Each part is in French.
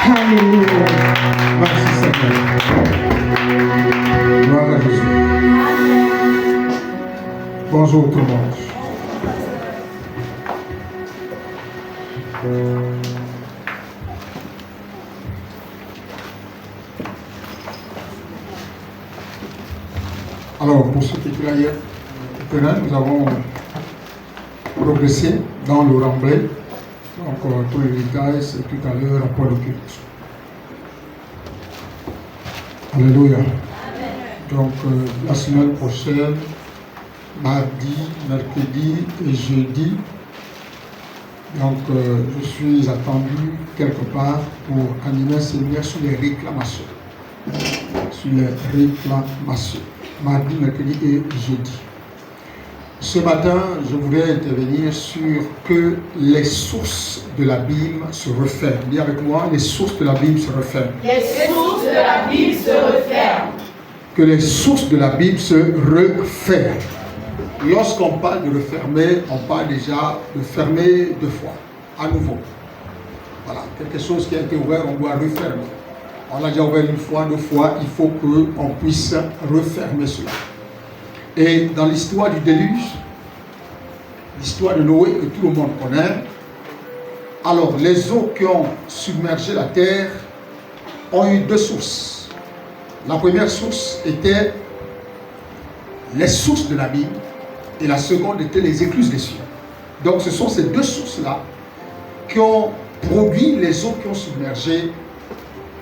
Alléluia. Merci Seigneur. Gloire à Jésus. Bonjour tout le monde. Alors, pour ceux qui étaient là hier, nous avons progressé dans le remblai. Donc, tous les détails, c'est tout à l'heure à Paul Occulte. Alléluia. Donc, la semaine prochaine, mardi, mercredi et jeudi, donc, je suis attendu quelque part pour animer un séminaire sur les réclamations. Sur les réclamations. Mardi, mercredi et jeudi. Ce matin, je voudrais intervenir sur que les sources de la Bible se referment. Dis avec moi, les sources de la Bible se referment. Les sources de la Bible se referment. Que les sources de la Bible se referment. Lorsqu'on parle de refermer, on parle déjà de fermer deux fois, à nouveau. Voilà, quelque chose qui a été ouvert, on doit refermer. On l'a déjà ouvert une fois, deux fois, il faut qu'on puisse refermer cela. Et dans l'histoire du déluge, l'histoire de Noé que tout le monde connaît, alors les eaux qui ont submergé la terre ont eu deux sources. La première source était les sources de la Bible et la seconde était les écluses des cieux. Donc ce sont ces deux sources-là qui ont produit les eaux qui ont submergé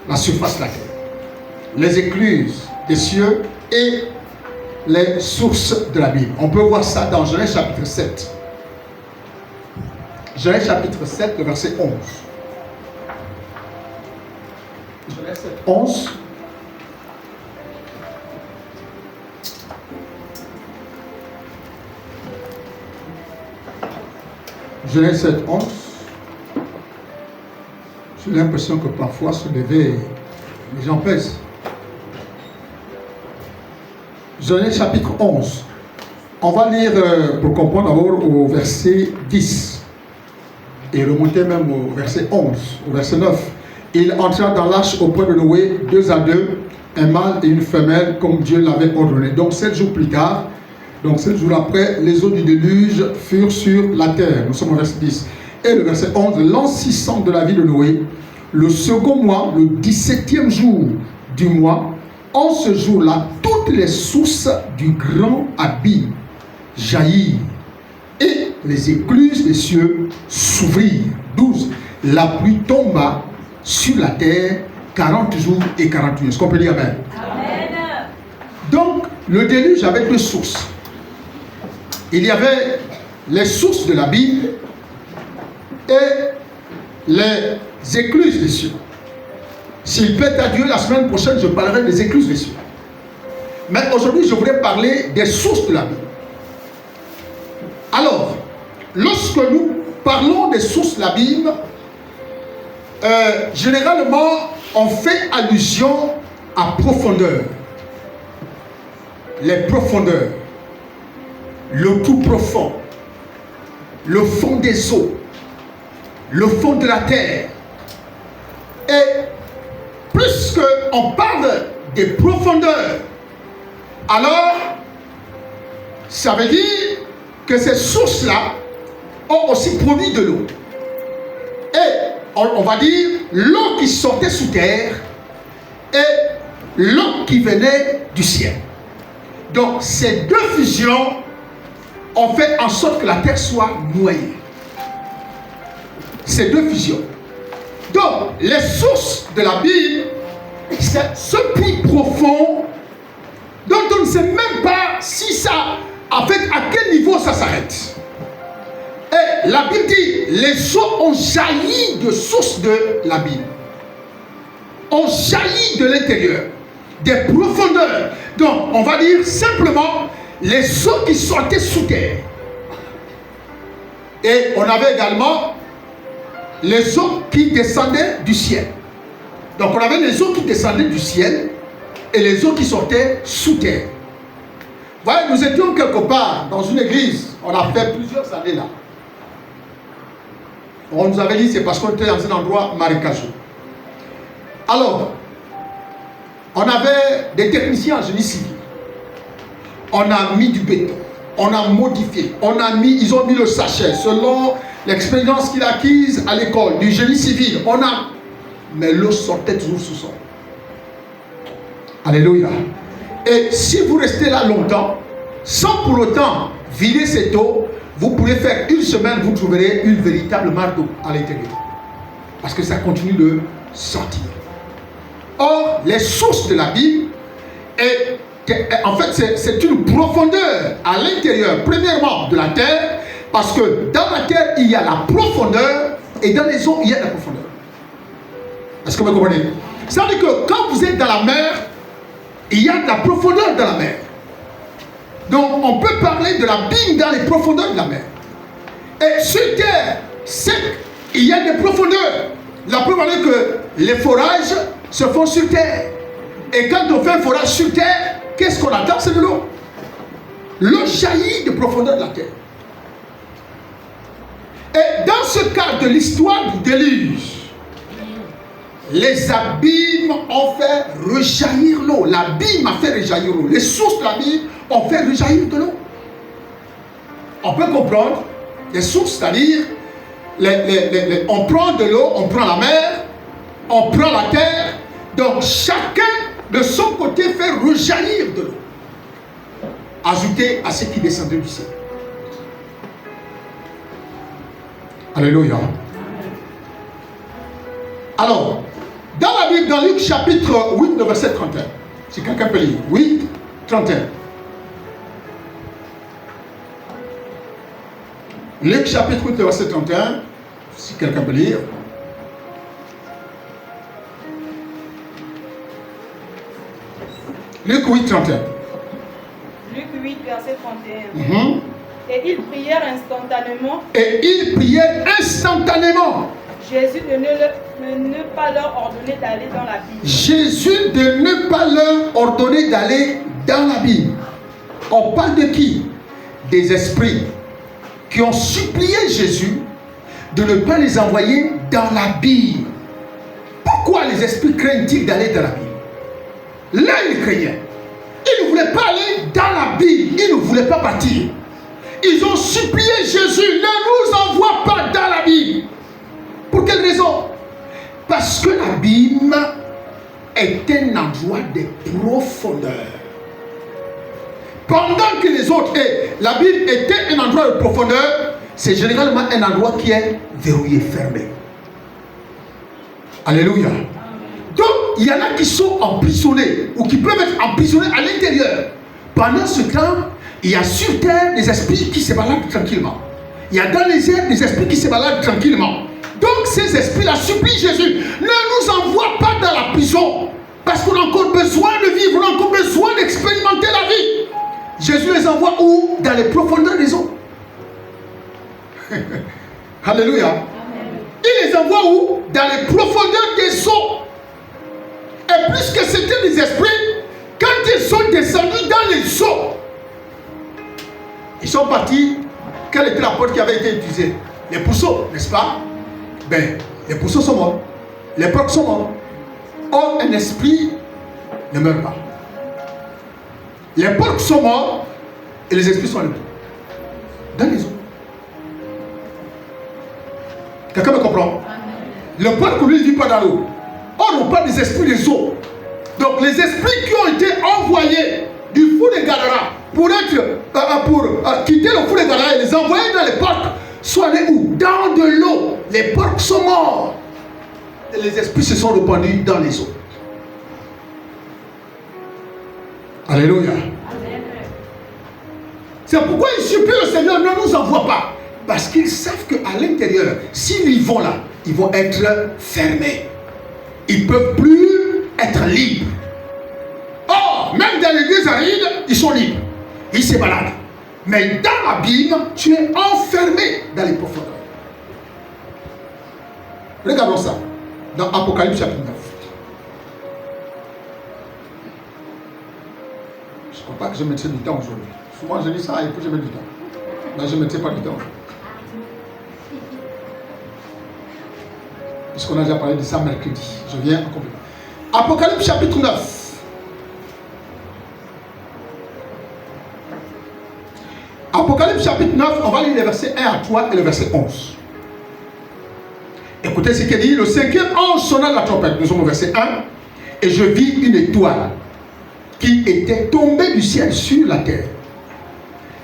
la surface de la terre. Les écluses des cieux et les sources de la Bible. On peut voir ça dans Genèse chapitre 7. Genèse chapitre 7, le verset 11. Genèse 7, 11. Genèse 7, 11. J'ai l'impression que parfois se lever, les gens pèsent. Genèse chapitre 11. On va lire pour comprendre d'abord au verset 10 et remonter même au verset 11, au verset 9. Il entra dans l'arche auprès de Noé, 2 à 2, un mâle et une femelle, comme Dieu l'avait ordonné. Donc 7 jours plus tard, donc 7 jours après, les eaux du déluge furent sur la terre. Nous sommes au verset 10. Et le verset 11, l'an 600 de la vie de Noé, le second mois, le 17e jour du mois, en ce jour-là, toutes les sources du grand abîme jaillirent et les écluses des cieux s'ouvrirent. 12. La pluie tomba sur la terre 40 jours et 40 nuits. Est-ce qu'on peut dire amen? Amen. Donc, le déluge avait deux sources. Il y avait les sources de la Bible et les écluses des cieux. S'il plaît à Dieu, la semaine prochaine, je parlerai des écluses des cieux. Mais aujourd'hui, je voudrais parler des sources de la Bible. Alors, lorsque nous parlons des sources de la Bible, généralement, on fait allusion à profondeur. Les profondeurs, le tout profond, le fond des eaux, le fond de la terre. Et plus qu'on parle des profondeurs, alors ça veut dire que ces sources-là ont aussi produit de l'eau. Et on va dire l'eau qui sortait sous terre et l'eau qui venait du ciel. Donc ces deux fusions ont fait en sorte que la terre soit noyée. Ces deux fusions. Donc les sources de la Bible, c'est ce puits profond dont on ne sait même pas si ça, en fait, à quel niveau ça s'arrête. Et la Bible dit, les eaux ont jailli de sources de la Bible. Ont jailli de l'intérieur, des profondeurs. Donc, on va dire simplement les eaux qui sortaient sous terre. Et on avait également les eaux qui descendaient du ciel. Donc, on avait les eaux qui descendaient du ciel et les eaux qui sortaient sous terre. Vous voyez, nous étions quelque part dans une église, on a fait plusieurs années là. On nous avait dit c'est parce qu'on était dans un endroit marécageux. Alors, on avait des techniciens en génie civil. On a mis du béton. On a modifié. Ils ont mis le sachet selon l'expérience qu'il a acquise à l'école du génie civil. Mais l'eau sortait toujours sous sol. Alléluia. Et si vous restez là longtemps, sans pour autant vider cette eau, vous pouvez faire une semaine, vous trouverez une véritable mare d'eau à l'intérieur. Parce que ça continue de sortir. Or, les sources de la Bible, en fait, c'est une profondeur à l'intérieur, premièrement, de la terre, parce que dans la terre, il y a la profondeur, et dans les eaux, il y a la profondeur. Est-ce que vous comprenez? Ça veut dire que quand vous êtes dans la mer, il y a de la profondeur dans la mer. Donc, on peut parler de l'abîme dans les profondeurs de la mer. Et sur terre sec, il y a des profondeurs. La preuve est que les forages se font sur terre. Et quand on fait un forage sur terre, qu'est-ce qu'on attend? C'est de l'eau. L'eau jaillit de profondeur de la terre. Et dans ce cas de l'histoire du déluge, les abîmes ont fait rejaillir l'eau. L'abîme a fait rejaillir l'eau. Les sources de l'abîme ont fait rejaillir de l'eau. On peut comprendre les sources, c'est-à-dire on prend de l'eau, on prend la mer, on prend la terre. Donc chacun de son côté fait rejaillir de l'eau. Ajouté à ce qui descendait du ciel. Alléluia. Alors, dans la Bible, dans Luc chapitre 8, le verset 31, si quelqu'un peut lire, 8, 31. Luc chapitre 8, le verset 31, si quelqu'un peut lire. Luc 8, 31. Luc 8, verset 31. Et ils prièrent instantanément. Et ils prièrent instantanément. Jésus de ne pas leur ordonner d'aller dans l'abîme. Jésus de ne pas leur ordonner d'aller dans l'abîme. On parle de qui? Des esprits qui ont supplié Jésus de ne pas les envoyer dans l'abîme. Pourquoi les esprits craignent-ils d'aller dans l'abîme? Là, ils craignaient. Ils ne voulaient pas aller dans l'abîme. Ils ne voulaient pas partir. Ils ont supplié Jésus, ne nous envoie pas dans l'abîme. Pour quelle raison? Parce que l'abîme est un endroit de profondeur. Pendant que les autres, l'abîme était un endroit de profondeur, c'est généralement un endroit qui est verrouillé, fermé. Alléluia. Donc, il y en a qui sont emprisonnés, ou qui peuvent être emprisonnés à l'intérieur. Pendant ce temps, il y a sur terre des esprits qui se baladent tranquillement. Il y a dans les airs des esprits qui se baladent tranquillement. Donc ces esprits-là supplient Jésus. Ne nous envoie pas dans la prison. Parce qu'on a encore besoin de vivre. On a encore besoin d'expérimenter la vie. Jésus les envoie où? Dans les profondeurs des eaux. Alléluia. Amen. Il les envoie où? Dans les profondeurs des eaux. Et puisque c'était des esprits, quand ils sont descendus dans les eaux, ils sont partis. Quelle était la porte qui avait été utilisée? Les pourceaux, n'est-ce pas? Ben, les pourceaux sont morts. Les porcs sont morts. Or, un esprit ne meurt pas. Les porcs sont morts et les esprits sont là. Dans les eaux. Quelqu'un me comprend? Le porc, lui, ne vit pas dans l'eau. Or, on parle des esprits des eaux. Donc, les esprits qui ont été envoyés du fou de Gadara pour quitter le fou de Gadara et les envoyer dans les porcs sont allés où? Dans de l'eau. Les porcs sont morts. Et les esprits se sont répandus dans les eaux. Alléluia. C'est pourquoi ils supplient le Seigneur, ne nous envoie pas. Parce qu'ils savent qu'à l'intérieur, s'ils y vont là, ils vont être fermés. Ils ne peuvent plus être libres. Or, même dans les lieux arides, ils sont libres. Ils se baladent. Mais dans l'abîme, tu es enfermé dans les profondeurs. Regardons ça. Dans Apocalypse chapitre 9. Je ne crois pas que je mettrai du temps aujourd'hui. Souvent je dis ça et puis je mets du temps. Mais je ne mettrai pas du temps. puisqu'on a déjà parlé de ça mercredi. Je viens en complément. Apocalypse chapitre 9. Apocalypse chapitre 9, on va lire les versets 1 à 3 et le verset 11. Écoutez ce qu'il dit. Le cinquième ange sonna la trompette. Nous sommes au verset 1. Et je vis une étoile qui était tombée du ciel sur la terre.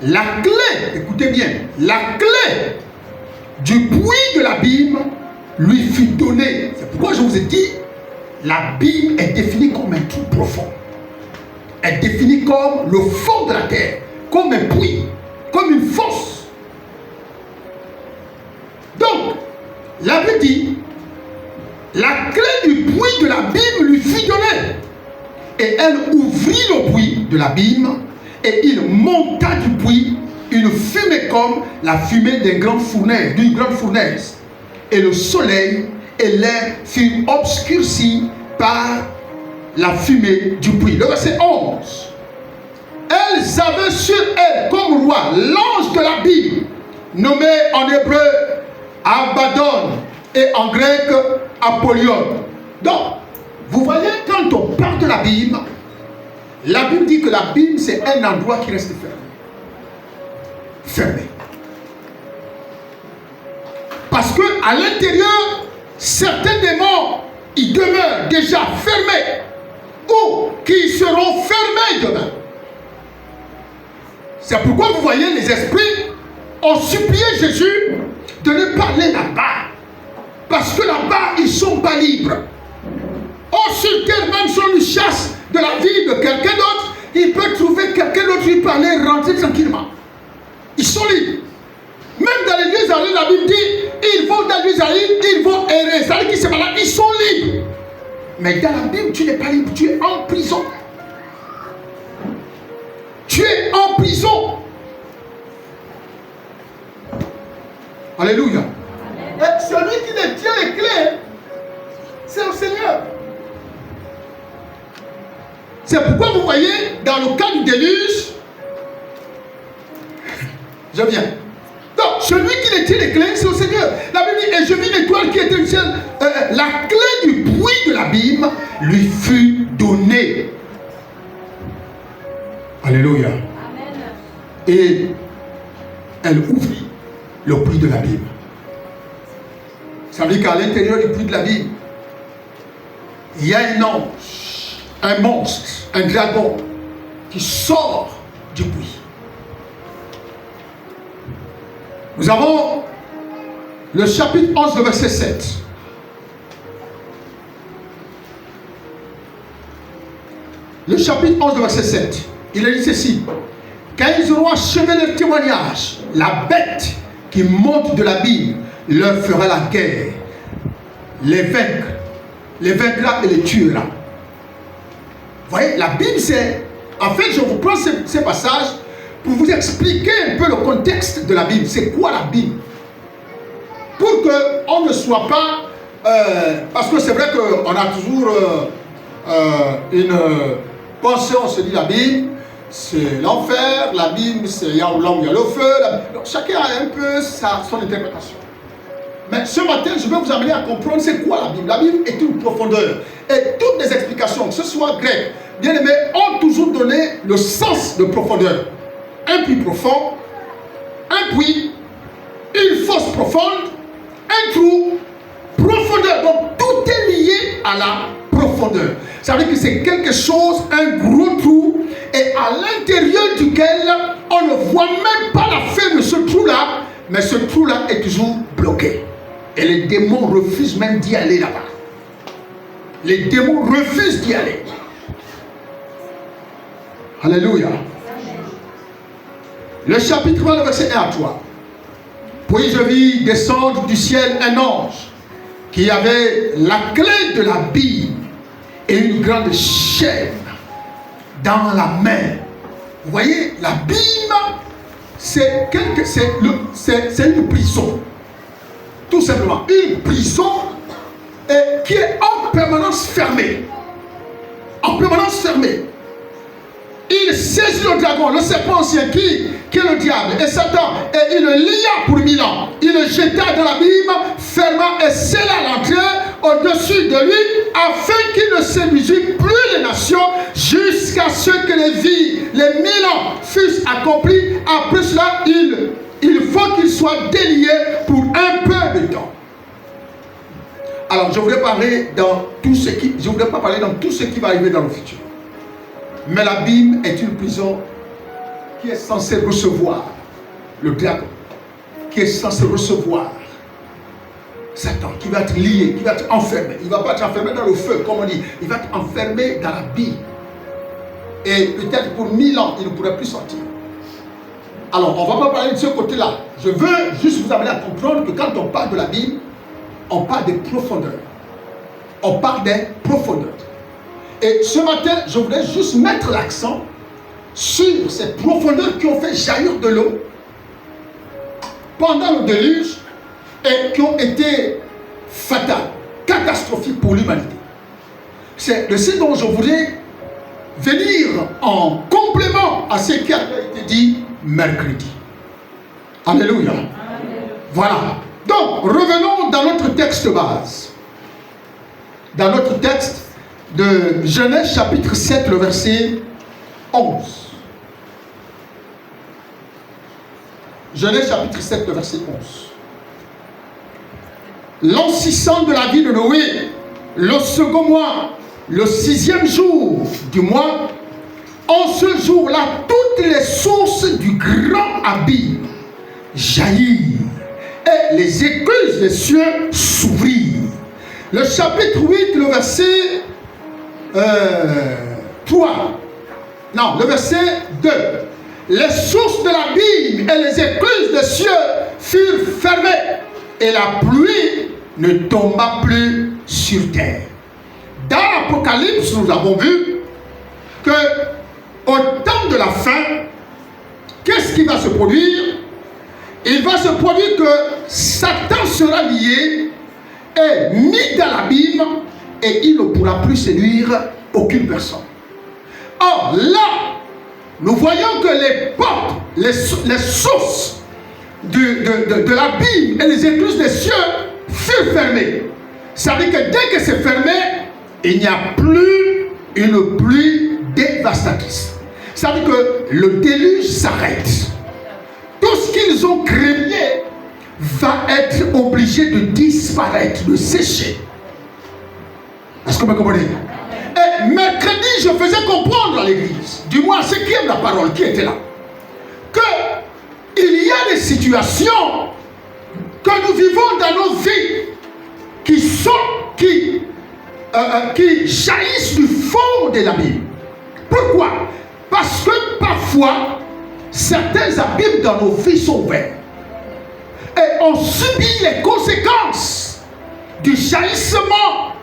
La clé, écoutez bien, la clé du puits de l'abîme lui fut donnée. C'est pourquoi je vous ai dit, l'abîme est défini comme un trou profond. Est défini comme le fond de la terre, comme un puits, comme une fosse. Donc, la Bible dit, la clé du puits de l'abîme lui fut donnée. Et elle ouvrit le puits de l'abîme, et il monta du puits une fumée comme la fumée d'une grande fournaise. Et le soleil et l'air furent obscurcis par la fumée du puits. Le verset 11. Elles avaient sur elles comme roi l'ange de l'abîme, nommé en hébreu Abaddon et en grec Apollyon. Donc, vous voyez, quand on parle de l'abîme, la Bible dit que l'abîme, c'est un endroit qui reste fermé. Fermé. Parce qu'à l'intérieur, certains démons, ils demeurent déjà fermés ou qui seront fermés demain. C'est pourquoi vous voyez, les esprits ont supplié Jésus de ne pas aller là-bas. Parce que là-bas, ils ne sont pas libres. Or, sur terre, même si on lui chasse de la vie de quelqu'un d'autre, il peut trouver quelqu'un d'autre qui peut aller rentrer tranquillement. Ils sont libres. Même dans l'église, la Bible dit, ils vont dans l'église, ils vont errer. C'est-à-dire qu'ils sont malades, ils sont libres. Mais dans la Bible, tu n'es pas libre, tu es en prison. Tu es en prison. Alléluia. Et celui qui détient les clés, c'est le Seigneur. C'est pourquoi vous voyez, dans le cas du déluge, je viens. Donc, celui qui détient les clés, c'est le Seigneur. La Bible dit, et je vis une étoile qui était du ciel. La clé du puits de l'abîme lui fut donnée. Alléluia. Amen. Et elle ouvrit le puits de l'abîme. Ça veut dire qu'à l'intérieur du puits de l'abîme, il y a un ange, un monstre, un dragon qui sort du puits. Nous avons le chapitre 11, le verset 7. Le chapitre 11, le verset 7. Il a dit ceci. Quand ils auront achevé leur témoignage, la bête qui monte de l'abîme leur fera la guerre, les vaincra et les tuera. Vous voyez, la Bible, c'est... En fait, je vous prends ces passages pour vous expliquer un peu le contexte de la Bible. C'est quoi la Bible? Pour qu'on ne soit pas... parce que c'est vrai qu'on a toujours une pensée, on se dit la Bible, c'est l'enfer, la Bible, c'est là où il y a le feu. Donc, chacun a un peu son interprétation. Mais ce matin, je vais vous amener à comprendre c'est quoi la Bible. La Bible est une profondeur. Et toutes les explications, que ce soit grec, bien aimé, ont toujours donné le sens de profondeur. Un puits profond, un puits, une fosse profonde, un trou, profondeur. Donc tout est lié à la profondeur. Ça veut dire que c'est quelque chose, un gros trou, et à l'intérieur duquel on ne voit même pas la fin de ce trou-là, mais ce trou-là est toujours bloqué. Et les démons refusent même d'y aller là-bas. Les démons refusent d'y aller. Alléluia. Le chapitre 1, le verset 1 à 3. Puis je vis descendre du ciel un ange qui avait la clé de l'abîme et une grande chaîne dans la main. Vous voyez, l'abîme, c'est une prison. Tout simplement, une prison qui est en permanence fermée. En permanence fermée. Il saisit le dragon, le serpent ancien qui est le diable et Satan, et il le lia pour 1000 ans. Il le jeta dans l'abîme, ferma et scella l'entrée au-dessus de lui, afin qu'il ne séduisît plus les nations, jusqu'à ce que les 1000 ans fussent accomplis. Après cela, il faut qu'il soit délié pour un peu de temps. Alors, je ne voudrais pas parler dans tout ce qui va arriver dans le futur. Mais l'abîme est une prison qui est censée recevoir le dragon, qui est censé recevoir Satan, qui va être lié, qui va être enfermé. Il ne va pas être enfermé dans le feu, comme on dit. Il va être enfermé dans la bille. Et peut-être pour 1000 ans, il ne pourrait plus sortir. Alors, on ne va pas parler de ce côté-là. Je veux juste vous amener à comprendre que quand on parle de l'abîme, on parle des profondeurs. On parle des profondeurs. Et ce matin, je voudrais juste mettre l'accent sur ces profondeurs qui ont fait jaillir de l'eau pendant le déluge et qui ont été fatales, catastrophiques pour l'humanité. C'est de ce dont je voudrais venir en complément à ce qui a été dit mercredi. Alléluia. Amen. Voilà. Donc, revenons dans notre texte base. Dans notre texte de Genèse chapitre 7, le verset 11. Genèse chapitre 7, le verset 11. L'an 600 de la vie de Noé, le second mois, le 6e jour du mois, en ce jour-là, toutes les sources du grand abîme jaillirent et les écluses des cieux s'ouvrirent. Le chapitre 8, le verset 3. Non, le verset 2. Les sources de l'abîme et les écluses des cieux furent fermées et la pluie ne tomba plus sur terre. Dans l'Apocalypse, nous avons vu que au temps de la fin, qu'est-ce qui va se produire? Il va se produire que Satan sera lié et mis dans l'abîme et il ne pourra plus séduire aucune personne. Or là, nous voyons que les portes, les sources de l'abîme et les écluses des cieux furent fermées. Ça veut dire que dès que c'est fermé, il n'y a plus une pluie dévastatrice. Ça veut dire que le déluge s'arrête. Tout ce qu'ils ont créé va être obligé de disparaître, de sécher. Est-ce que vous me comprenez? Et mercredi, je faisais comprendre à l'église, du moins à ceux qui aiment la parole, qui étaient là, qu'il y a des situations que nous vivons dans nos vies qui jaillissent du fond de l'abîme. Pourquoi? Parce que parfois, certains abîmes dans nos vies sont ouverts. Et on subit les conséquences du jaillissement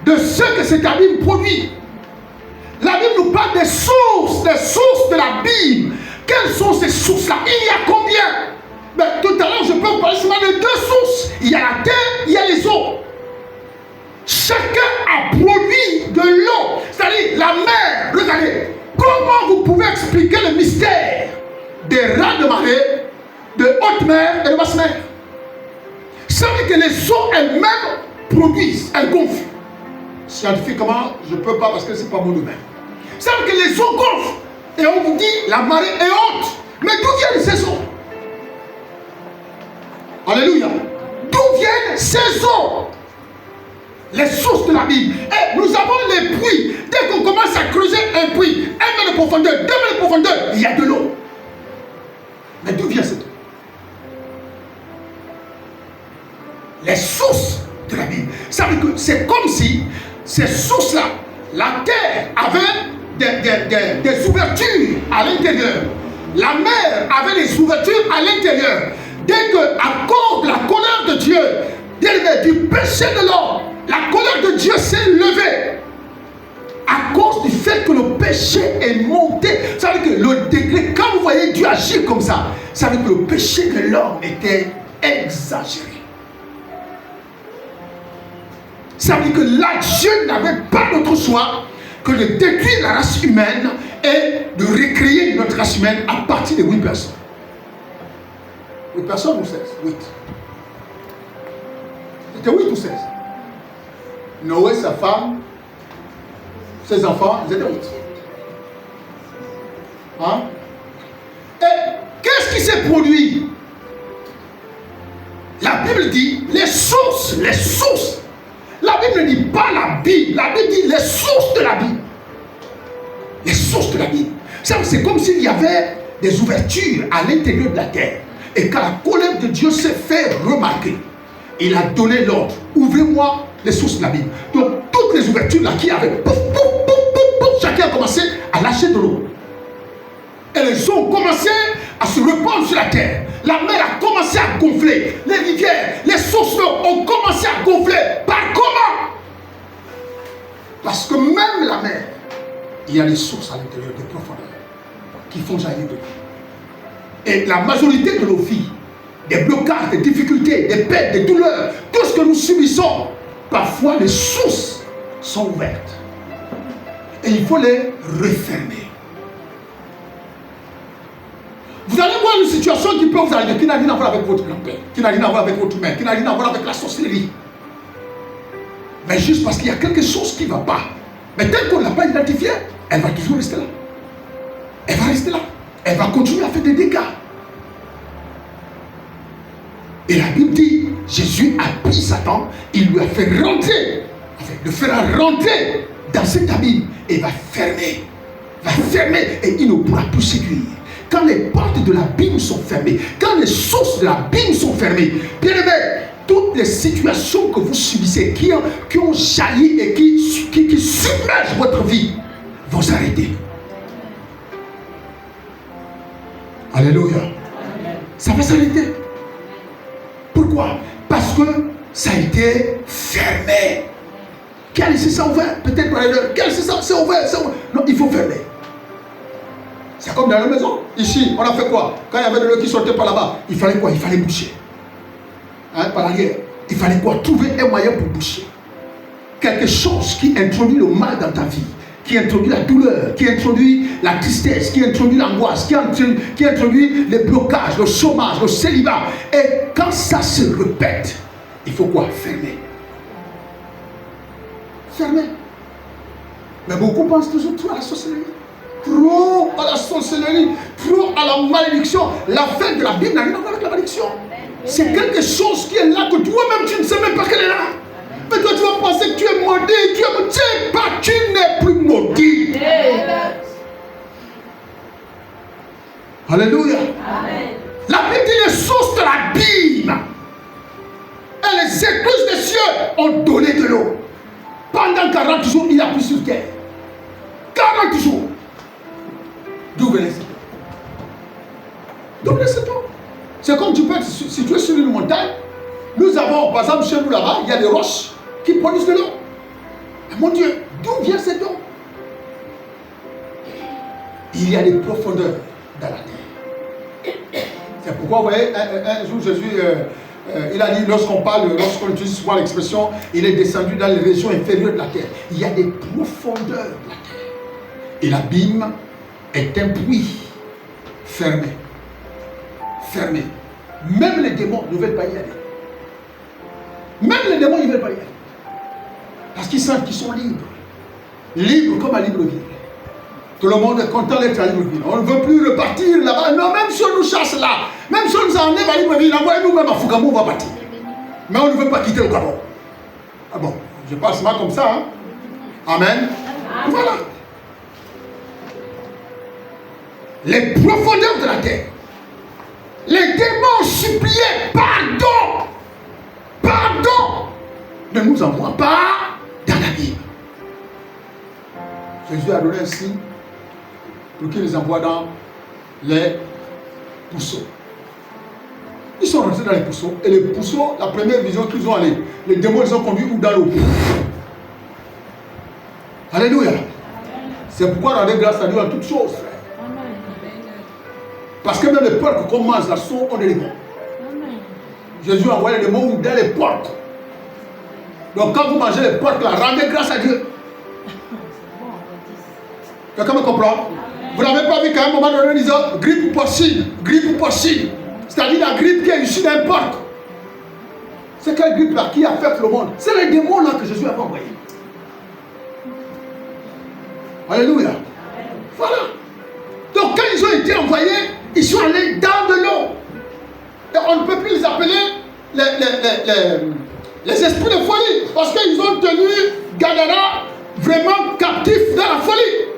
de ce que cet abîme produit. La Bible nous parle des sources de l'abîme. Quelles sont ces sources-là? Il y a combien? Ben, tout à l'heure, je peux vous parler seulement de 2 sources. Il y a la terre, il y a les eaux. Chacun a produit de l'eau. C'est-à-dire la mer. Regardez, comment vous pouvez expliquer le mystère des raz de marée, de haute mer et de basse mer? Ça veut dire que les eaux elles-mêmes produisent, elles gonflent. Scientifiquement, je ne peux pas parce que ce n'est pas mon domaine. Ça veut dire que les eaux gonflent. Et on vous dit la marée est haute. Mais d'où viennent ces eaux? Alléluia. D'où viennent ces eaux? Les sources de la Bible. Et nous avons les puits. Dès qu'on commence à creuser un puits, 1 mètre de profondeur, 2 mètres de profondeur, il y a de l'eau. Mais d'où vient cette eau? Les sources de la Bible. Ça veut dire que c'est comme si ces sources-là, la terre avait des ouvertures à l'intérieur. La mer avait des ouvertures à l'intérieur. Dès que, à cause de la colère de Dieu, du péché de l'homme, la colère de Dieu s'est levée. À cause du fait que le péché est monté. Ça veut dire que le degré, quand vous voyez Dieu agir comme ça, ça veut dire que le péché de l'homme était exagéré. Ça veut dire que là, Dieu n'avait pas d'autre choix que de détruire la race humaine et de recréer notre race humaine à partir de 8 personnes. 8 personnes ou 16? 8. C'était 8 ou 16? Noé, sa femme, ses enfants, ils étaient où? Hein? Et qu'est-ce qui s'est produit? La Bible dit les sources. La Bible ne dit pas la Bible. La Bible dit les sources de la Bible. Les sources de la Bible. C'est comme s'il y avait des ouvertures à l'intérieur de la terre. Et quand la colère de Dieu s'est fait remarquer, il a donné l'ordre. Ouvrez-moi les sources de la Bible. Donc toutes les ouvertures là qui avaient, pouf, pouf, pouf, pouf, pouf, chacun a commencé à lâcher de l'eau. Et les eaux ont commencé à se répandre sur la terre. La mer a commencé à gonfler. Les rivières, les sources ont commencé à gonfler. Par comment? Parce que même la mer, il y a des sources à l'intérieur des profondeurs qui font jaillir de l'eau. Et la majorité de nos vies, des blocages, des difficultés, des pertes, des douleurs, tout ce que nous subissons, parfois les sources sont ouvertes. Et il faut les refermer. Vous allez voir une situation qui peut vous arriver, qui n'a rien à voir avec votre grand-père, qui n'a rien à voir avec votre mère, qui n'a rien à voir avec la sorcellerie. Mais juste parce qu'il y a quelque chose qui ne va pas. Mais tel qu'on ne l'a pas identifié, elle va toujours rester là. Elle va rester là. Elle va continuer à faire des dégâts. Et la Bible dit, Jésus a pris Satan, il lui a fait rentrer, le fera rentrer dans cet abîme et va fermer, et il ne pourra plus séduire. Quand les portes de l'abîme sont fermées, quand les sources de l'abîme sont fermées, bien aimé, toutes les situations que vous subissez, qui ont jailli et qui submergent votre vie, vont s'arrêter. Alléluia. Ça va s'arrêter. Pourquoi? Parce que ça a été fermé. Qui a laissé ça ouvert? Peut-être par ailleurs. Qui a laissé ça? C'est ouvert, c'est ouvert. Non, il faut fermer. C'est comme dans la maison. Ici, on a fait quoi? Quand il y avait de l'eau qui sortait par là-bas, il fallait quoi? Il fallait boucher. Hein, par l'arrière. Il fallait quoi? Trouver un moyen pour boucher. Quelque chose qui introduit le mal dans ta vie, qui introduit la douleur, qui introduit la tristesse, qui introduit l'angoisse, qui introduit les blocages, le chômage, le célibat. Et quand ça se répète, il faut quoi? Fermer. Fermer. Mais beaucoup pensent toujours trop à la sorcellerie. Trop à la sorcellerie, trop à la malédiction. La fin de la Bible n'a rien à voir avec la malédiction. C'est quelque chose qui est là que toi-même tu ne sais même pas qu'elle est là. Mais toi tu vas penser que tu es maudit, tu n'es plus maudit. Alléluia. Amen. La Bible dit les sources de l'abîme et les écluses des cieux ont donné de l'eau. Pendant 40 jours, il a pris sur terre. 40 jours. D'où venait cette eau? D'où venait cette eau? C'est comme tu peux être situé sur une montagne. Nous avons, par exemple, chez nous là-bas, il y a des roches qui produisent de l'eau. Mais mon Dieu, d'où vient cette eau? Il y a des profondeurs dans la terre. C'est pourquoi, vous voyez, un jour Jésus, il a dit, lorsqu'on utilise souvent l'expression, il est descendu dans les régions inférieures de la terre. Il y a des profondeurs de la terre. Et l'abîme est un puits fermé. Fermé. Même les démons ne veulent pas y aller. Même les démons, ils ne veulent pas y aller. Parce qu'ils sentent qu'ils sont libres. Libres comme à Libreville. Tout le monde est content d'être à Libreville. On ne veut plus repartir là-bas. Non, même si on nous chasse là, même si on nous enlève à Libreville, envoyez-nous même à Fougamou, on va partir. Mais on ne veut pas quitter le Gabon. Ah bon, je passe mal comme ça. Hein? Amen. Voilà. Les profondeurs de la terre. Les démons suppliaient pardon. Pardon. Ne nous envoie pas dans la Bible. Jésus a donné un signe pour qu'il les envoie dans les pousseaux. Ils sont rentrés dans les pousseaux. Et les pousseaux, la première vision qu'ils ont allé, les démons les ont conduits où? Dans l'eau. Alléluia. C'est pourquoi rendre grâce à Dieu en toutes choses, frère. Parce que même les porcs qu'on mange là ont des démons. Jésus a envoyé les démons dans les porcs. Donc quand vous mangez les porcs là, rendez grâce à Dieu. Quelqu'un me comprend? Vous n'avez pas vu qu'à un moment donné, ils disent grippe porcine, grippe porcine. C'est-à-dire la grippe qui est issue d'un porc. C'est quelle grippe là qui affecte le monde? C'est les démons là que Jésus avait envoyés. Alléluia. Voilà. Donc quand ils ont été envoyés, ils sont allés dans de l'eau. Et on ne peut plus les appeler les esprits de folie. Parce qu'ils ont tenu Gadara vraiment captif dans la folie.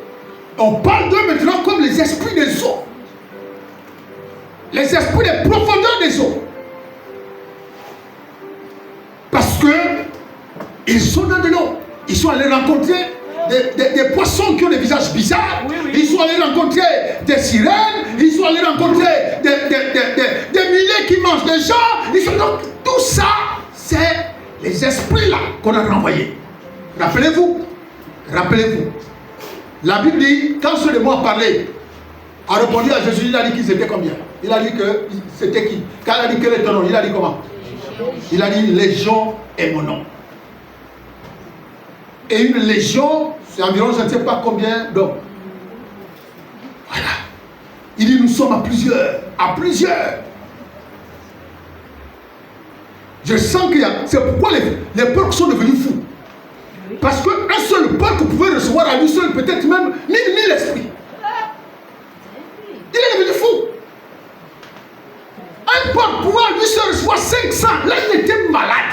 On parle d'eux maintenant comme les esprits des eaux. Les esprits des profondeurs des eaux. Parce que ils sont dans de l'eau. Ils sont allés rencontrer des poissons qui ont des visages bizarres. Oui, oui. Ils sont allés rencontrer des sirènes. Ils sont allés rencontrer des milliers qui mangent des gens. Donc, tout ça, c'est les esprits là qu'on a renvoyés. Rappelez-vous. La Bible dit, quand ce démon a parlé, a répondu à Jésus, il a dit qu'ils étaient combien? Il a dit que c'était qui? Quand il a dit quel est ton nom, il a dit comment? Il a dit légion est mon nom. Et une légion, c'est environ je ne sais pas combien d'hommes. Voilà. Il dit nous sommes à plusieurs. À plusieurs. Je sens qu'il y a. C'est pourquoi les peuples sont devenus fous. Parce qu'un seul peuple pouvait recevoir à lui seul, peut-être même 1000 esprits. Il est devenu fou. Un peuple pouvait à lui seul recevoir 500. Là, il était malade.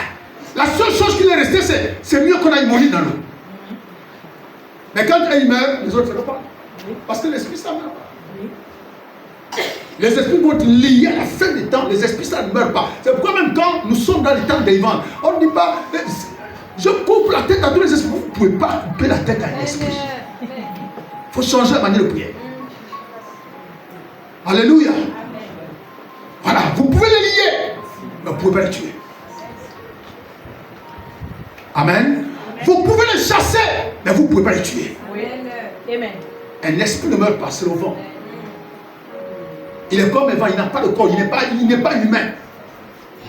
La seule chose qui lui est restée, c'est mieux qu'on aille mourir dans l'eau. Mais quand il meurt, les autres ne le pas. Parce que l'esprit, ça ne meurt pas. Les esprits vont être liés à la fin des temps. Les esprits, ça ne meurt pas. C'est pourquoi même quand nous sommes dans les temps d'Ivan, on ne dit pas, je coupe la tête à tous les esprits. Vous ne pouvez pas couper la tête à un esprit. Il faut changer la manière de prier. Alléluia. Voilà, vous pouvez les lier, mais vous ne pouvez pas les tuer. Amen. Vous pouvez les chasser, mais vous ne pouvez pas les tuer. Amen. Un esprit ne meurt pas, c'est le vent. Il est comme un vent, il n'a pas de corps, il n'est pas humain.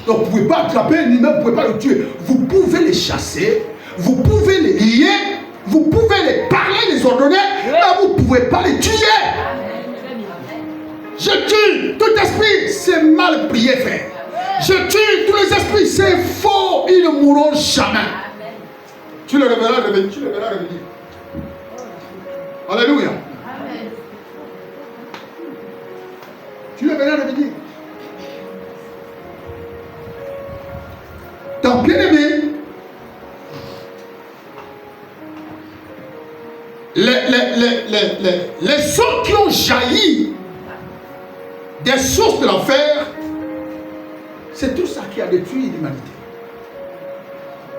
Donc vous ne pouvez pas attraper un humain, vous ne pouvez pas le tuer. Vous pouvez les chasser, vous pouvez les lier, vous pouvez les parler, les ordonner, mais vous ne pouvez pas les tuer. Je tue tout esprit, c'est mal prié, frère. Je tue tous les esprits, c'est faux, ils ne mourront jamais. Tu le reverras revenir, tu le verras revenir. Alléluia. Amen. Tu le verras revenir. Donc, bien aimé, les eaux qui ont jailli des sources de l'enfer, c'est tout ça qui a détruit l'humanité.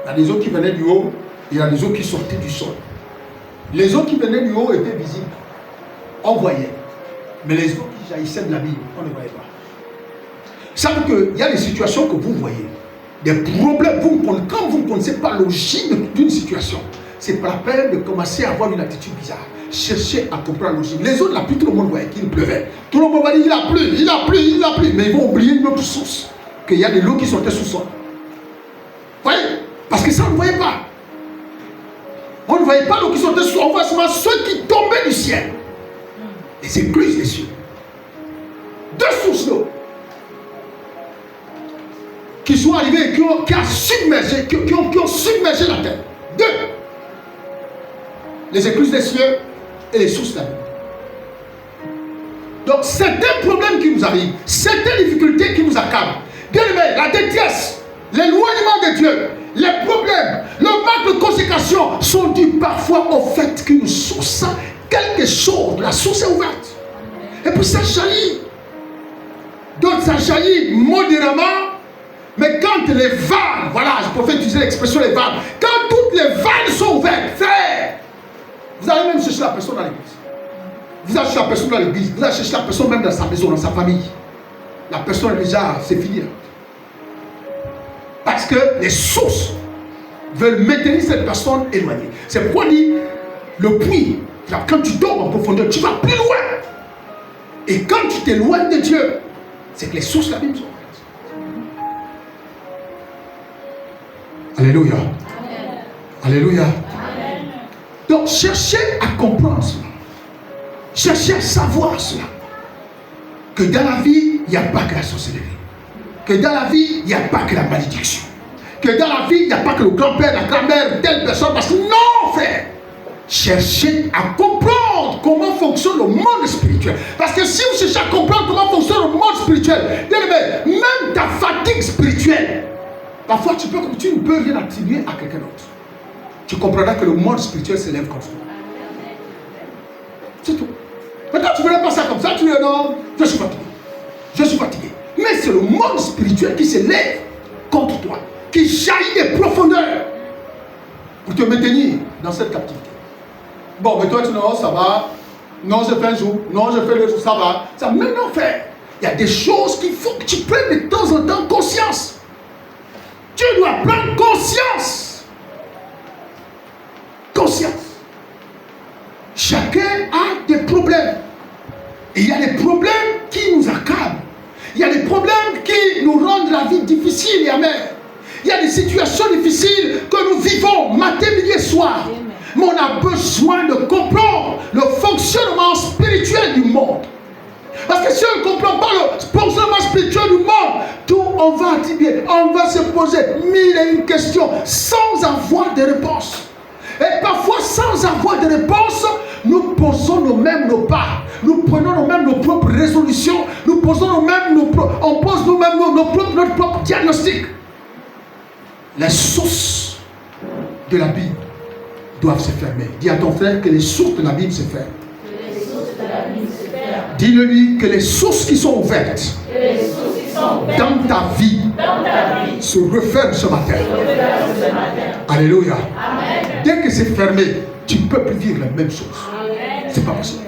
Il y a des eaux qui venaient du haut, et il y a des eaux qui sortaient du sol. Les eaux qui venaient du haut étaient visibles. On voyait. Mais les eaux qui jaillissaient de la Bible, on ne voyait pas. Vous savez qu'il y a des situations que vous voyez. Des problèmes. Quand vous ne connaissez pas la logique d'une situation, c'est pas la peine de commencer à avoir une attitude bizarre. Cherchez à comprendre la logique. Les eaux de la pluie, tout le monde voyait qu'il pleuvait. Tout le monde va dire il a plu. Mais ils vont oublier une autre source. Qu'il y a de l'eau qui sortait sous sol. Vous voyez? Parce que ça, on ne voyait pas. On ne voyait pas l'eau qui sortait sous sol. On voit seulement ceux qui tombaient du ciel. Les écluses des cieux. Deux sources d'eau qui sont arrivées et qui ont submergé la terre. Deux. Les écluses des cieux et les sources d'eau. Donc, certains problèmes qui nous arrivent, certaines difficultés qui nous accablent, bien aimé, la détresse, l'éloignement de Dieu, les problèmes, le manque de consécration sont dus parfois au fait que nous sourçons quelque chose, la source est ouverte. Et puis ça jaillit. Donc ça jaillit modérément, mais quand les vannes, voilà, je préfère utiliser l'expression les vannes, quand toutes les vannes sont ouvertes, frère, vous allez même chercher la personne dans l'église. Vous allez chercher la personne dans l'église, vous allez chercher la personne même dans sa maison, dans sa famille. La personne est déjà, c'est fini. Parce que les sources veulent maintenir cette personne éloignée. C'est pourquoi on dit, le puits, quand tu tombes en profondeur, tu vas plus loin. Et quand tu t'éloignes de Dieu, c'est que les sources de la Bible sont ouvertes. Alléluia. Amen. Alléluia. Amen. Donc cherchez à comprendre cela. Cherchez à savoir cela. Que dans la vie, il n'y a pas que la sorcellerie. Que dans la vie, il n'y a pas que la malédiction. que dans la vie, il n'y a pas que le grand-père, la grand-mère, telle personne. Parce que non, frère. Cherchez à comprendre comment fonctionne le monde spirituel. Parce que si vous cherchez à comprendre comment fonctionne le monde spirituel, bien aimé, même ta fatigue spirituelle, parfois tu ne peux rien attribuer à quelqu'un d'autre. Tu comprendras que le monde spirituel s'élève contre toi. C'est tout. Maintenant, tu ne verras pas ça comme ça. Tu dis non, je suis fatigué. Je suis fatigué. Mais c'est le monde spirituel qui s'élève contre toi, qui jaillit des profondeurs pour te maintenir dans cette captivité. Bon, mais toi, tu dis non, ça va. Non, je fais un jour. Non, je fais le jour. Ça va. Ça, maintenant, frère, il y a des choses qu'il faut que tu prennes de temps en temps conscience. Tu dois prendre conscience. Conscience. Chacun a des problèmes. Et il y a des problèmes qui nous accablent. Il y a des problèmes qui nous rendent la vie difficile et amère. Il y a des situations difficiles que nous vivons matin, midi et soir. Mais on a besoin de comprendre le fonctionnement spirituel du monde. Parce que si on ne comprend pas le fonctionnement spirituel du monde, tout on va attribuer, on va se poser mille et une questions sans avoir de réponse. Et parfois, sans avoir de réponse, nous posons nous-mêmes nos pas. Nous prenons nous-mêmes nos propres résolutions. Nous posons nous-mêmes on pose nous-mêmes notre propre diagnostic. Les sources de la Bible doivent se fermer. Dis à ton frère que les sources de la Bible se ferment. Dis-le-lui que les sources qui sont ouvertes dans ta vie se referment ce matin. Alléluia. Amen. Dès que c'est fermé, tu ne peux plus vivre la même chose. C'est pas possible.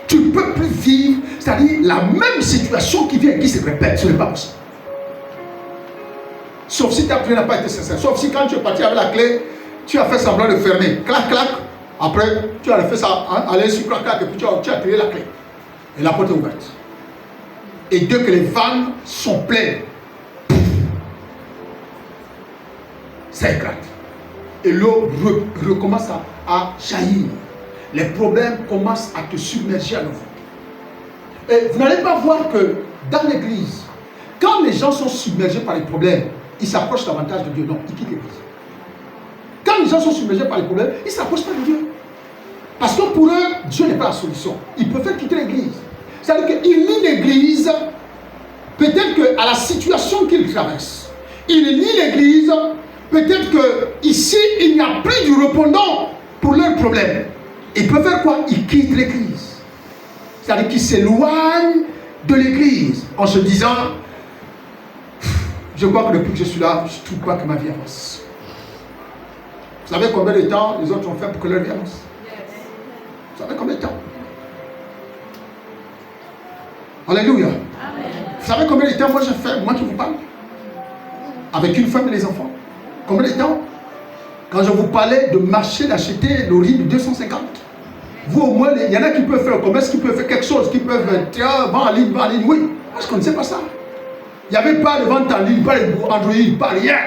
Tu ne peux plus vivre, c'est-à-dire la même situation qui vient et qui se répète. Ce n'est pas possible. Sauf si ta prière n'a pas été sincère. Sauf si quand tu es parti avec la clé, tu as fait semblant de fermer. Clac, clac. Après, tu as fait ça, aller sur clac, clac, et puis tu as tiré la clé. Et la porte est ouverte. Et dès que les vannes sont pleines, ça éclate. Et l'eau recommence à jaillir. Les problèmes commencent à te submerger à nouveau. Et vous n'allez pas voir que dans l'église, quand les gens sont submergés par les problèmes, ils s'approchent davantage de Dieu. Non, ils quittent l'église. Quand les gens sont submergés par les problèmes, ils ne s'approchent pas de Dieu. Parce que pour eux, Dieu n'est pas la solution. Ils préfèrent quitter l'église. C'est-à-dire qu'ils lient l'église, peut-être qu'à la situation qu'ils traversent. Ils lient l'église, peut-être qu'ici, il n'y a plus du répondant pour leurs problèmes. Ils préfèrent quoi? Ils quittent l'église. C'est-à-dire qu'ils s'éloignent de l'église en se disant, je crois que depuis que je suis là, je ne trouve pas que ma vie avance. Vous savez combien de temps les autres ont fait pour que leur vie avance? Vous savez combien de temps? Alléluia. Amen. Vous savez combien de temps moi j'ai fait, moi qui vous parle? Avec une femme et les enfants. Combien de temps? Quand je vous parlais de marcher, d'acheter le riz de 250. Vous au moins, il y en a qui peuvent faire un commerce, qui peuvent faire quelque chose, qui peuvent tiens, vendre en ligne, oui. Moi je ne connaissais pas ça. Il n'y avait pas de vente en ligne, pas de Android, pas rien.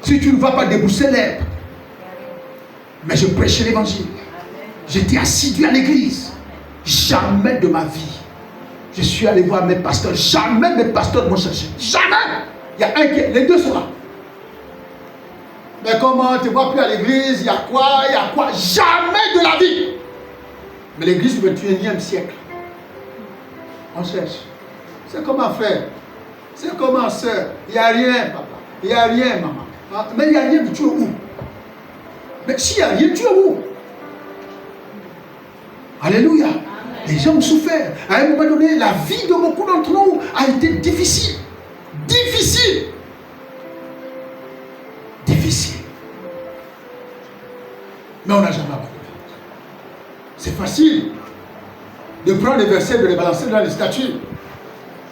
Si tu ne vas pas débourser l'herbe. Mais je prêchais l'évangile. J'étais assidu à l'église. Jamais de ma vie. Je suis allé voir mes pasteurs. Jamais mes pasteurs m'ont cherché. Jamais. Il y a un qui... Les deux sont là. Mais comment tu ne vas plus à l'église? Il y a quoi? Il y a quoi? Jamais de la vie. Mais l'église du 21e siècle. On cherche. C'est comment frère? C'est comment soeur? Il n'y a rien, papa. Il n'y a rien, maman. Mais il n'y a rien, tu es où? Mais s'il n'y a rien, tu es où? Alléluia. Amen. Les gens ont souffert. À un moment donné, la vie de beaucoup d'entre nous a été difficile. Difficile. Difficile. Mais on n'a jamais abandonné. C'est facile de prendre les versets et de les balancer dans les statues.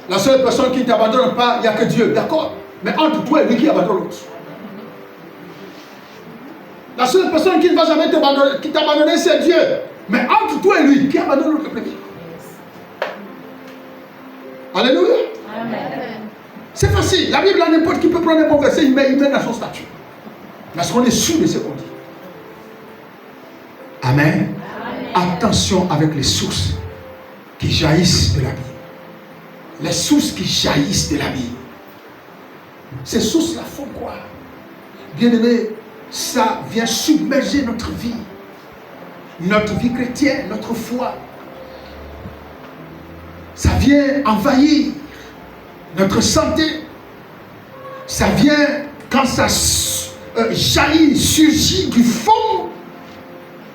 La seule personne qui ne t'abandonne pas, il n'y a que Dieu. D'accord? Mais entre toi et lui, qui abandonne l'autre? La seule personne qui ne va jamais t'abandonner, c'est Dieu. Mais entre toi et lui, qui abandonne l'autre premier? Alléluia. Amen. C'est facile. La Bible, n'importe qui peut prendre un bon verset, il met dans son statut. Parce qu'on est sûr de ce qu'on dit. Amen. Amen. Attention avec les sources qui jaillissent de la Bible. Les sources qui jaillissent de la Bible. Ces sources-là font quoi? Bien-aimés, ça vient submerger notre vie chrétienne, notre foi. Ça vient envahir notre santé. Ça vient quand ça jaillit, surgit du fond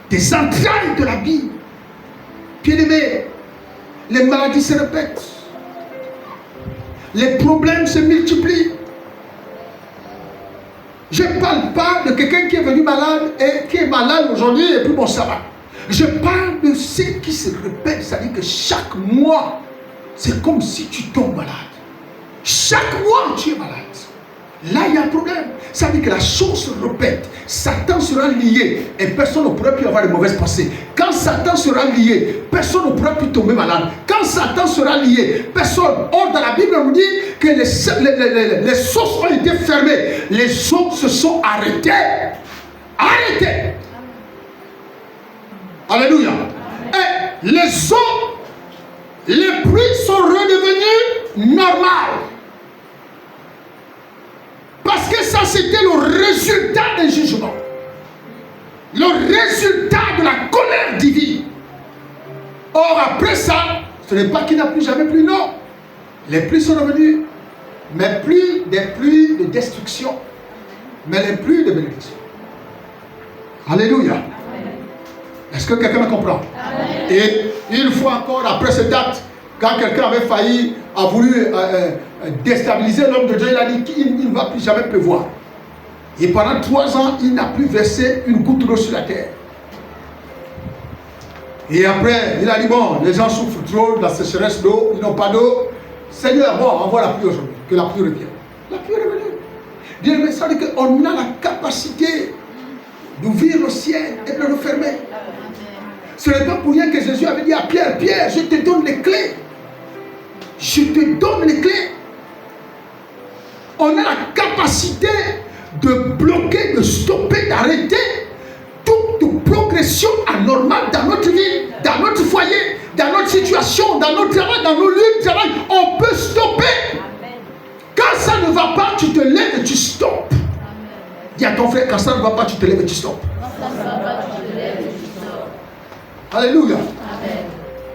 des entrailles de la Bible. Bien-aimés, les maladies se répètent. Les problèmes se multiplient. Je ne parle pas de quelqu'un qui est venu malade et qui est malade aujourd'hui et puis bon, ça va. Je parle de ce qui se répète, c'est-à-dire que chaque mois, c'est comme si tu tombes malade. Chaque mois, tu es malade. Là, il y a un problème. Ça veut dire que la chose se répète. Satan sera lié et personne ne pourra plus avoir de mauvaises pensées. Quand Satan sera lié, personne ne pourra plus tomber malade. Quand Satan sera lié, personne. Or, dans la Bible, on nous dit que les sources ont été fermées. Les eaux se sont arrêtées. Arrêtées. Alléluia. Et les eaux, les pluies sont redevenues normales. Parce que ça, c'était le résultat des jugements. Le résultat de la colère divine. Or, après ça, ce n'est pas qu'il n'a plus jamais plu, non. Les pluies sont revenues. Mais plus des pluies de destruction. Mais les pluies de bénédiction. Alléluia. Est-ce que quelqu'un me comprend? Amen. Et une fois encore, après cette date, quand quelqu'un avait failli, a voulu déstabiliser l'homme de Dieu, il a dit qu'il ne va plus jamais pleuvoir. Et pendant 3 ans, il n'a plus versé une goutte d'eau sur la terre. Et après, il a dit, bon, les gens souffrent trop de la sécheresse d'eau, ils n'ont pas d'eau. Seigneur, bon, envoie la pluie aujourd'hui, que la pluie revienne. La pluie est revenue. Bien aimé, ça veut dire qu'on a la capacité d'ouvrir le ciel et de le refermer. Ce n'est pas pour rien que Jésus avait dit à Pierre, Pierre, je te donne les clés. Je te donne les clés. On a la capacité de bloquer, de stopper, d'arrêter toute progression anormale dans notre vie, dans notre foyer, dans notre situation, dans notre travail, dans nos lieux de travail. On peut stopper. Amen. Quand ça ne va pas, tu te lèves et tu stoppes. Dis à ton frère, quand ça ne va pas, tu te lèves et tu stoppes. Alléluia. Amen.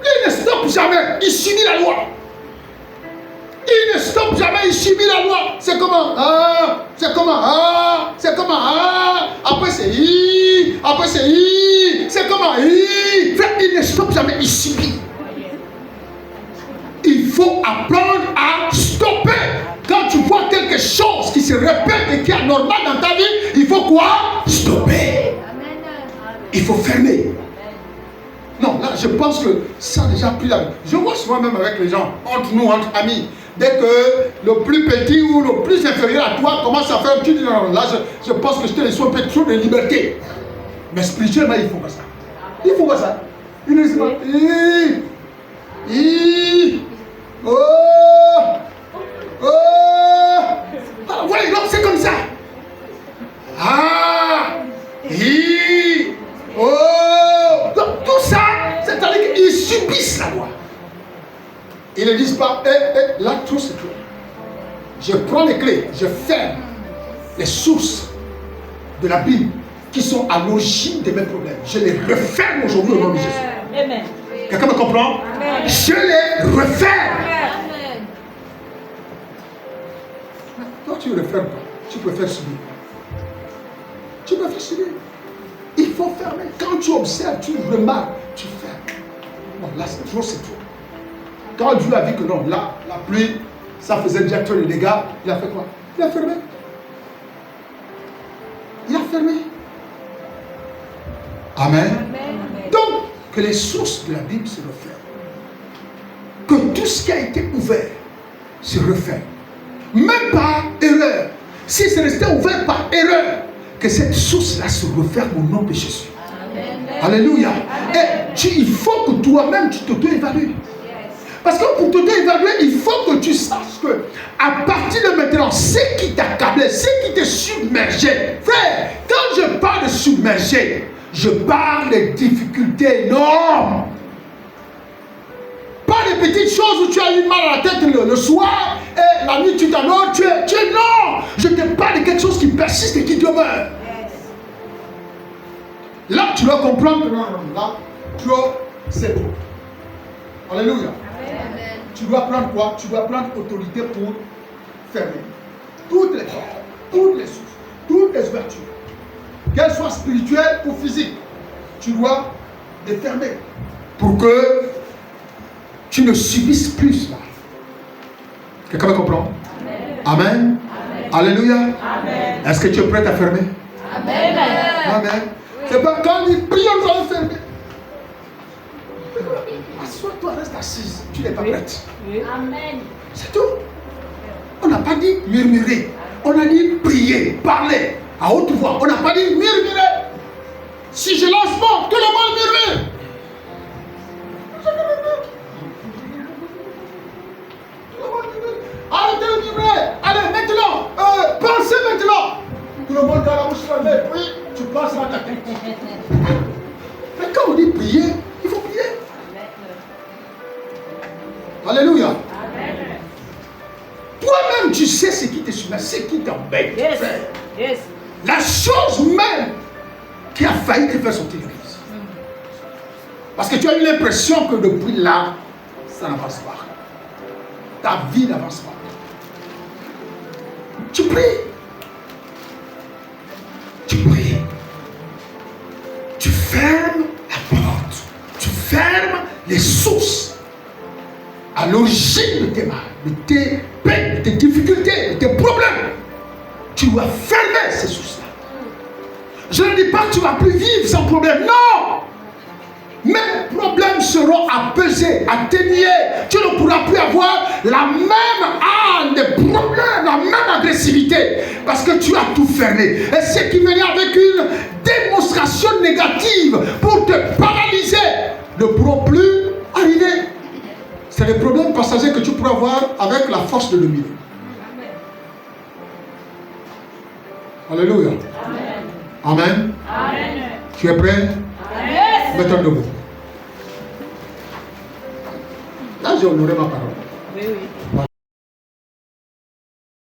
Il ne stoppe jamais, il subit la loi. Il ne stoppe jamais, il subit la loi. C'est comment? C'est comment? C'est comment? Après c'est I. Après c'est I. C'est comment? I. Frère, il ne stoppe jamais, il subit. Il faut apprendre à stopper. Quand tu vois quelque chose qui se répète et qui est anormal dans ta vie, il faut quoi? Stopper. Il faut fermer. Non, là, je pense que ça a déjà pris la... Je vois souvent même avec les gens, entre nous, entre amis, dès que le plus petit ou le plus inférieur à toi commence à faire, tu dis non, là, je pense que je te laisse un peu trop de liberté. Mais spirituellement, il faut pas ça. Il faut pas ça. Il ne dit pas, ah, ouais, non, c'est comme ça. Donc, tout ça, c'est-à-dire qu'ils subissent la loi. Ils ne disent pas, là, tout c'est tout. Je prends les clés, je ferme les sources de la Bible qui sont à l'origine de mes problèmes. Je les referme aujourd'hui au nom de Jésus. Amen. Quelqu'un me comprend? Amen. Je les referme. Amen. Toi, tu ne refermes pas. Tu préfères subir. Tu préfères subir. Il faut fermer. Quand tu observes, tu remarques, tu fermes. Non, là, c'est trop, c'est trop. Quand Dieu a vu que non, là, la pluie, ça faisait déjà trop de dégâts, il a fait quoi? Il a fermé. Il a fermé. Amen. Amen. Donc, que les sources de la Bible se referment. Que tout ce qui a été ouvert se referme. Même par erreur. Si c'est resté ouvert par erreur, que cette source-là se referme au nom de Jésus. Amen. Alléluia. Amen. Et il faut que toi-même, tu t'auto-évalues. Parce que pour t'auto-évaluer, il faut que tu saches que, à partir de maintenant, ce qui t'accablait, ce qui te submergeait, frère, quand je parle de submerger, je parle de difficultés énormes. Pas des petites choses où tu as eu mal à la tête le soir et la nuit tu t'endors, tu es non. Je te parle de quelque chose qui persiste et qui demeure. Là, tu dois comprendre que non, là, c'est tout. Alléluia. Amen. Tu dois prendre quoi? Tu dois prendre autorité pour fermer toutes les portes, toutes les sources, toutes les ouvertures, qu'elles soient spirituelles ou physiques. Tu dois les fermer pour que tu ne subisses plus cela. Quelqu'un me comprend? Amen. Amen. Alléluia. Amen. Est-ce que tu es prêt à fermer? Amen. Amen. C'est pas quand il prie, nous allons fermer. Assois-toi, reste assise. Tu n'es pas prête. Amen. C'est tout. On n'a pas dit murmurer. On a dit prier, parler à haute voix. On n'a pas dit murmurer. Si je lance fort, tout le monde murmure. Arrêtez de murmurer. Allez, maintenant. Pensez maintenant. Tout le monde a la bouche fermée. Oui, tu penses à ta tête. Mais quand on dit prier, il faut prier. Alléluia. Amen. Toi-même, tu sais ce qui te soumet, ce qui t'embête. Yes. Yes. La chose même qui a failli te faire sortir de l'église. Parce que tu as eu l'impression que depuis là, ça n'avance pas. Ta vie n'avance pas. Tu pries. Tu pries. Tu fermes la porte. Tu fermes les sources à l'origine de tes mal, de tes peines, de tes difficultés, de tes problèmes. Tu dois fermer ces sources-là. Je ne dis pas que tu ne vas plus vivre sans problème. Non! Mais les problèmes seront apaisés, atténués. Tu ne pourras plus avoir la même âne de problèmes, la même agressivité. Parce que tu as tout fermé. Et ce qui venait avec une démonstration négative pour te paralyser ne pourront plus arriver. C'est les problèmes passagers que tu pourras avoir avec la force de dominer. Alléluia. Amen. Amen. Amen. Tu es prêt? Amen. Mets-toi debout. Là, j'ai honoré ma parole. Oui, oui.